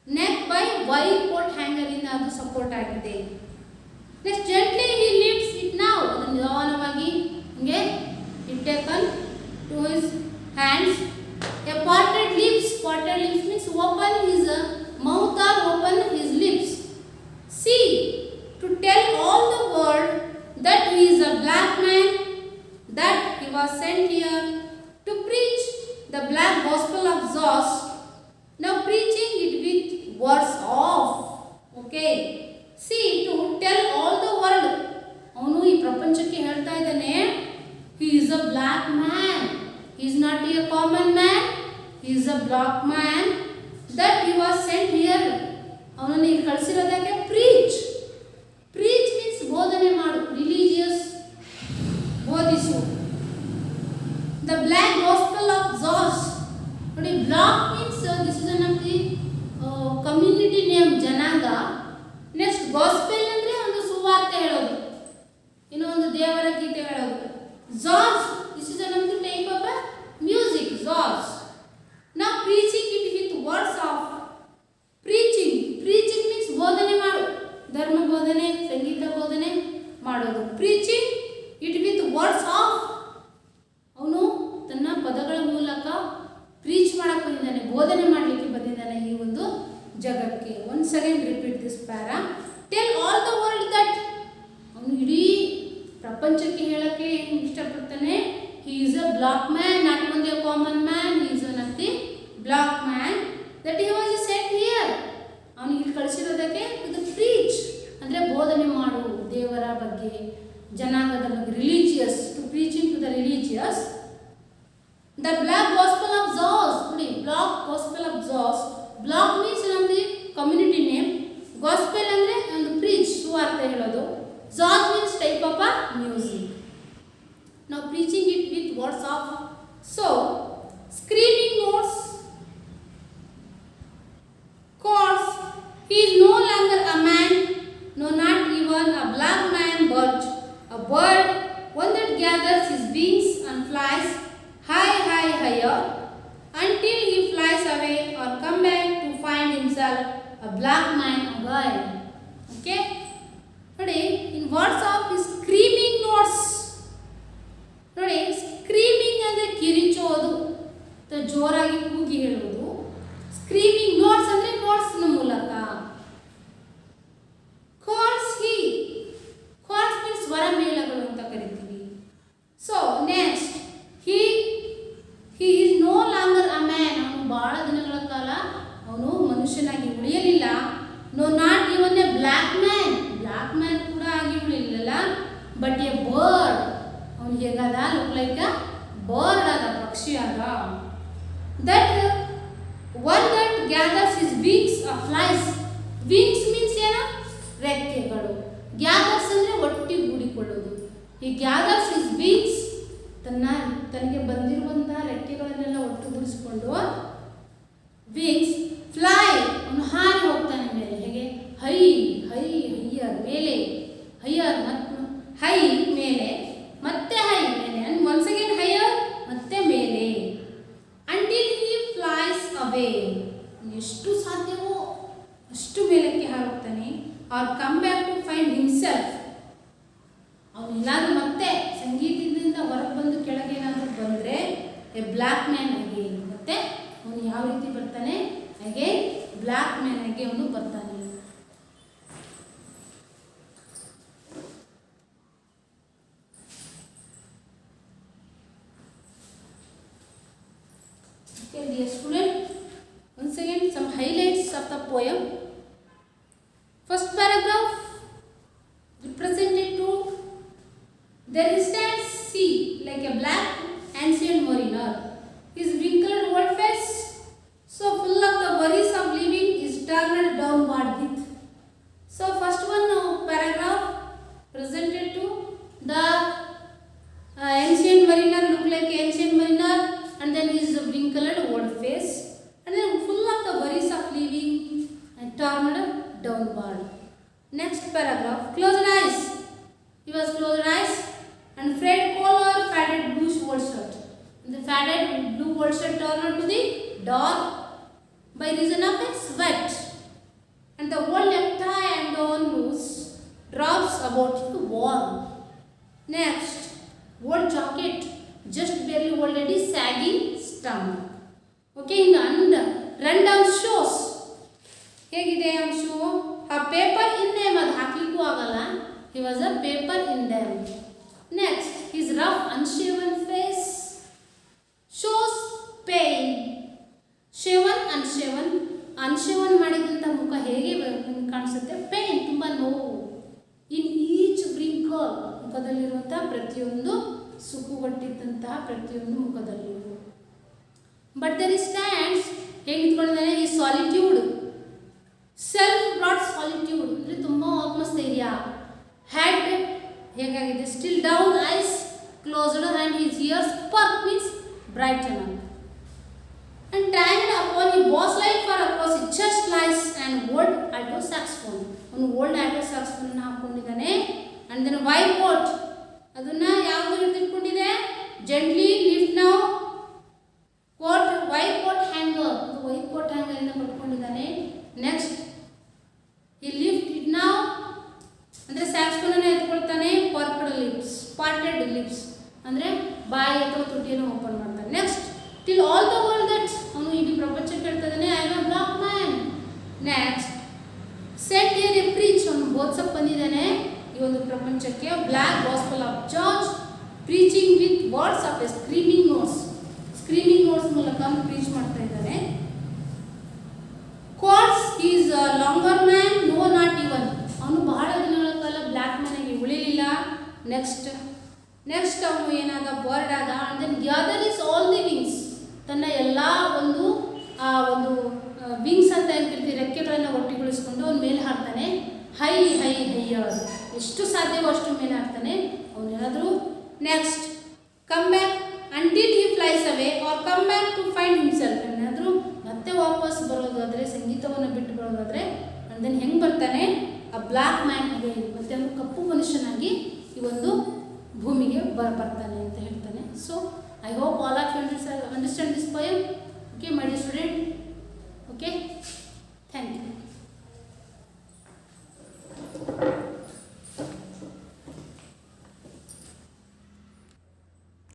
neck by white coat hanger ಇಂದ ಅದು support ಆಗಿದೆ. Next, gently he lifts it now, ಅದನ್ನು ನಿಧಾನವಾಗಿ ಹಿಂಗೆ it taken to his hands. A parted lips means open his mouth or open his lips. See to tell all the world that he is a black man, that he was sent here to preach the black gospel of jazz. Now preaching it with words of. Okay, see to tell all the world, ಅವನು ಈ ಪ್ರಪಂಚಕ್ಕೆ ಹೇಳ್ತಾ ಇದ್ದಾನೆ he is a black man, he is not a common man, he is a black man, that he was sent here, ಅವನನ್ನು ಇಲ್ಲಿ ಕಳಿಸಿರೋದಕ್ಕೆ preach. Preach means ಬೋಧನೆ ಮಾಡು, ರಿಲಿಜಿಯಸ್, ಬೋಧಿಸು. The black gospel of jazz, ನೋಡಿ black means this is one of the community name, ಜನಾಂಗ. Next, gospel ಅಂದರೆ ಒಂದು ಸುವಾರ್ತೆ ಹೇಳೋದು, ಇನ್ನೂ ಒಂದು ದೇವರ ಗೀತೆ ಹೇಳೋದು. ಜಾಸ್, this is one of the type of music, ಜಾಸ್. ನಾವು preaching it with words of. Preaching means ಬೋಧನೆ ಮಾಡು, ಧರ್ಮ ಬೋಧನೆ, ಸಂಗೀತ ಬೋಧನೆ ಮಾಡೋದು. Preaching it with words of, ಅವನು ತನ್ನ ಪದಗಳ ಮೂಲಕ ಪ್ರೀಚ್ ಮಾಡಕ್ಕೆ ಬಂದಿದ್ದಾನೆ, ಬೋಧನೆ ಮಾಡಲಿಕ್ಕೆ ಬಂದಿದ್ದಾನೆ ಈ ಒಂದು ಜಗಕ್ಕೆ. Once again repeat this para. Tell all the world that, ಅವನು ಇಡೀ ಪ್ರಪಂಚಕ್ಕೆ ಹೇಳಕ್ಕೆ ಏನು ಇಷ್ಟಪಡ್ತಾನೆ, he is a black man, not only a common man, he is one of the black man, that he was sent here, ಅವನಿಗೆ ಇಲ್ಲಿ ಕಳಿಸಿರೋದಕ್ಕೆ ಇದು preach ಅಂದರೆ ಬೋಧನೆ ಮಾಡು ದೇವರ ಬಗ್ಗೆ, ಜನಾಂಗದ ಬಗ್ಗೆ, religious, to preaching to the religious. The black gospel of jazz, ನೋಡಿ black gospel of jazz. Black means ನಮಗೆ ಕಮ್ಯುನಿಟಿ ನೇಮ್, ಗಾಸ್ಪೆಲ್ ಅಂದರೆ ಒಂದು ಪ್ರೀಚ್, ಸುವಾರ್ತೆ ಹೇಳೋದು. Jazz means type of a music. ನಾವು preaching it with words of. So screaming notes chords. He is no longer a man, no, not even a black man, but a bird, one that gathers his wings and flies high, high, higher, until he flies away or come back to find himself a black man again. Okay? Today, in words of his screaming notes. Today, screaming ಅಂದರೆ ಕಿರಿಚೋದು, ಜೋರಾಗಿ ಕೂಗಿ ಹೇಳುವುದು. Screaming notes ಅಂದರೆ ನೋಟ್ಸ್ನ ಮೂಲಕ. Cards, cards means ಸ್ವರ ಮೇಳಗಳು ಅಂತ ಕರಿತೀವಿ. So next, he is no longer a man. ಅವನು ಬಹಳ ದಿನಗಳ ಕಾಲ ಅವನು ಮನುಷ್ಯನಾಗಿ ಉಳಿಯಲಿಲ್ಲ. No, not even a black man, black man ಕೂಡ ಆಗಿ ಉಳಿಯಲಿಲ್ಲ. ಬಟ್ ಎ ಬರ್ಡ್, ಅವನು ಹೇಗಾದ, ಲುಕ್ ಲೈಕ್ ಅ ಬರ್ಡ್ ಆದ, ಪಕ್ಷಿ ಆದ. That one that gathers his wings or flies. Wings means ಏನು, ರೆಕ್ಕೆಗಳು. ಗ್ಯಾದರ್ಸ್ ಅಂದರೆ ಒಟ್ಟಿಗೂಡಿಕೊಳ್ಳೋದು. ಈ ಗ್ಯಾದರ್ಸ್ his wings, ತನಗೆ ಬಂದಿರುವಂತಹ ರೆಕ್ಕೆಗಳನ್ನೆಲ್ಲ ಒಟ್ಟುಗೂಡಿಸಿಕೊಂಡು, ವಿಂಗ್ಸ್ ಫ್ಲೈ, ಅವನು ಹಾರಿ ಹೋಗ್ತಾನೆ ಮೇಲೆ. ಹೇಗೆ, ಹೈ ಹೈ ಹೈಯರ್, ಮೇಲೆ ಹೈಯರ್, ಮತ್ತು ಹೈ ಮೇಲೆ, ಮತ್ತೆ ಹೈ ಮೇಲೆ, ಅಂಡ್ ಒನ್ಸ್ ಅಗೇನ್ ಹೈಯರ್, ಮತ್ತೆ ಮೇಲೆ. ಅಂಟಿಲ್ ಹಿ ಫ್ಲೈಸ್ ಅವೇ, ಎಷ್ಟು ಸಾಧ್ಯವೋ ಅಷ್ಟು ಮೇಲಕ್ಕೆ ಹಾರುತ್ತಾನೆ. Or come back to find himself, ಅವನೆಲ್ಲಾದ್ರೂ ಮತ್ತೆ ಸಂಗೀತದಿಂದ ಹೊರಗೆ ಬಂದು ಕೆಳಗೆ ಏನಾದರೂ ಬಂದರೆ ಎ ಬ್ಲ್ಯಾಕ್ ಮ್ಯಾನ್ ಆಗಿ, ಮತ್ತೆ ಅವನು ಯಾವ ರೀತಿ ಬರ್ತಾನೆ, ಹಾಗೆ ಬ್ಲ್ಯಾಕ್ ಮ್ಯಾನ್ ಆಗಿ ಅವನು ಬರ್ತಾನೆ. Okay, dear student, once again some highlights of the poem. First paragraph represented to there stands sea like a black ancient mariner. His wrinkled old face, so full of the worries of living, is turned downward with. So first one paragraph presented to the ancient mariner, look like ancient mariner, and then his wrinkled old face, and then full of the worries of living and turned downward. Next paragraph, closed eyes. He was closed eyes and frayed collar, faded blue old shirt. And the faded blue old shirt turned to the dark by reason of a sweat. And the old necktie and torn loose drops about the wall. Next, old jacket, just barely already sagging stomach. Okay, in the under run down shows. ಹೇಗಿದೆ ಅವನ shoe, ಆ paper in name, ಅದು ಹಾಕ್ಲಿಕ್ಕೂ ಆಗಲ್ಲ. He was a paper in name. Next, his rough unshaven face shows pain. Shaven unshaven, unshaven ಮಾಡಿದಂಥ ಮುಖ ಹೇಗೆ ಕಾಣಿಸುತ್ತೆ, ಪೇನ್, ತುಂಬ ನೋವು. ಇನ್ ಈಚ್ ವ್ರಿಂಕಲ್, ಮುಖದಲ್ಲಿರುವಂಥ ಪ್ರತಿಯೊಂದು ಸುಕ್ಕುಗಟ್ಟಿದ್ದಂತಹ ಪ್ರತಿಯೊಂದು ಮುಖದಲ್ಲಿಯೂ. ಬಟ್ ದರ್ ಇಸ್ ಸ್ಟ್ಯಾಂಡ್ಸ್, ಹೇಗೆ ನಿಂತ್ಕೊಂಡಿದ್ದಾನೆ, ಈ ಸಾಲಿಟ್ಯೂಡ್, ಸೆಲ್ಫ್ ಬ್ರಾಡ್ ಸಾಲಿಟ್ಯೂಡ್ ಅಂದರೆ ತುಂಬ ಆತ್ಮಸ್ಥೈರ್ಯ. ಹ್ಯಾಡ್ ಹೇಗಾಗಿದೆ, still down, eyes closed, and his ears perk means brighten. And tanged upon he bass like for across he chest lies and old alto saxophone. ಅವನು old alto saxophone ಹಾಕ್ಕೊಂಡಿದ್ದಾನೆ. And then white coat, ಅದನ್ನು ಯಾವುದು ಹಿಡಿದಿಟ್ಕೊಂಡಿದೆ, gently lift now coat, white coat hanger, white coat ಹ್ಯಾಂಗರಿಂದ ಪಡ್ಕೊಂಡಿದ್ದಾನೆ. Next, he lift it now ಅಂದರೆ ಸ್ಯಾಕ್ಸ್ಫೋನನ್ನು ಎತ್ಕೊಳ್ತಾನೆ. ಪರ್ಕ್ಡ್ ಲಿಪ್ಸ್, ಪಾರ್ಟೆಡ್ ಲಿಪ್ಸ್ ಅಂದರೆ ಬಾಯಿ ಅಥವಾ ತುಟಿಯನ್ನು ಓಪನ್ ಮಾಡ್ತಾನೆ. Next, till all the world that, ಅವನು ಇಡೀ ಪ್ರಪಂಚಕ್ಕೆ ಹೇಳ್ತಾ ಇದ್ದಾನೆ, I am a black man. Next, set here a preach, ಅವನು ಬೋಧಿಸಕ್ಕೆ ಬಂದಿದ್ದಾನೆ ಈ ಒಂದು ಪ್ರಪಂಚಕ್ಕೆ. Black gospel of George preaching with words of a screaming notes, screaming notes ಮೂಲಕ ಪ್ರೀಚ್ ಮಾಡ್ತಾ ಇದ್ದಾನೆ. Cards, is longer man, no not even, ಅವನು ಬಹಳ ದಿನಗಳ ಕಾಲ ಬ್ಲ್ಯಾಕ್ ಮ್ಯಾನ್ ಆಗಿ ಉಳಿಲಿಲ್ಲ. ನೆಕ್ಸ್ಟ್ ಅವನು ಏನಾದ ಬರ್ಡ್ ಆದ and then gather is all the wings, ತನ್ನ ಎಲ್ಲ ಒಂದು ವಿಂಗ್ಸ್ ಅಂತ ಏನು ಕರಿತೀವಿ ರೆಕ್ಕೆಗಳನ್ನು ಒಟ್ಟಿಗೊಳಿಸ್ಕೊಂಡು ಅವನ ಮೇಲೆ ಹಾಕ್ತಾನೆ. ಹೈ ಹೈ ಹೈಯರ್, ಎಷ್ಟು ಸಾಧ್ಯವೋ ಅಷ್ಟು ಮೇಲೆ ಹಾಕ್ತಾನೆ ಅವನೇನಾದರೂ. Next come back until he flies away or come back to find himself, ಏನಾದರೂ ಮತ್ತೆ ವಾಪಸ್ ಬರೋದಾದರೆ, ಸಂಗೀತವನ್ನು ಬಿಟ್ಟು ಬರೋದಾದರೆ ಆ್ಯಂಡ್ ದೆನ್ ಹೆಂಗೆ ಬರ್ತಾನೆ ಆ ಬ್ಲ್ಯಾಕ್ ಮ್ಯಾನ್ ಅಗೇನ್, ಮತ್ತೆ ಅವನು ಕಪ್ಪು ಮನುಷ್ಯನಾಗಿ ಈ ಒಂದು ಭೂಮಿಗೆ ಬರ್ತಾನೆ ಅಂತ ಹೇಳ್ತಾನೆ. So I hope all of you understand this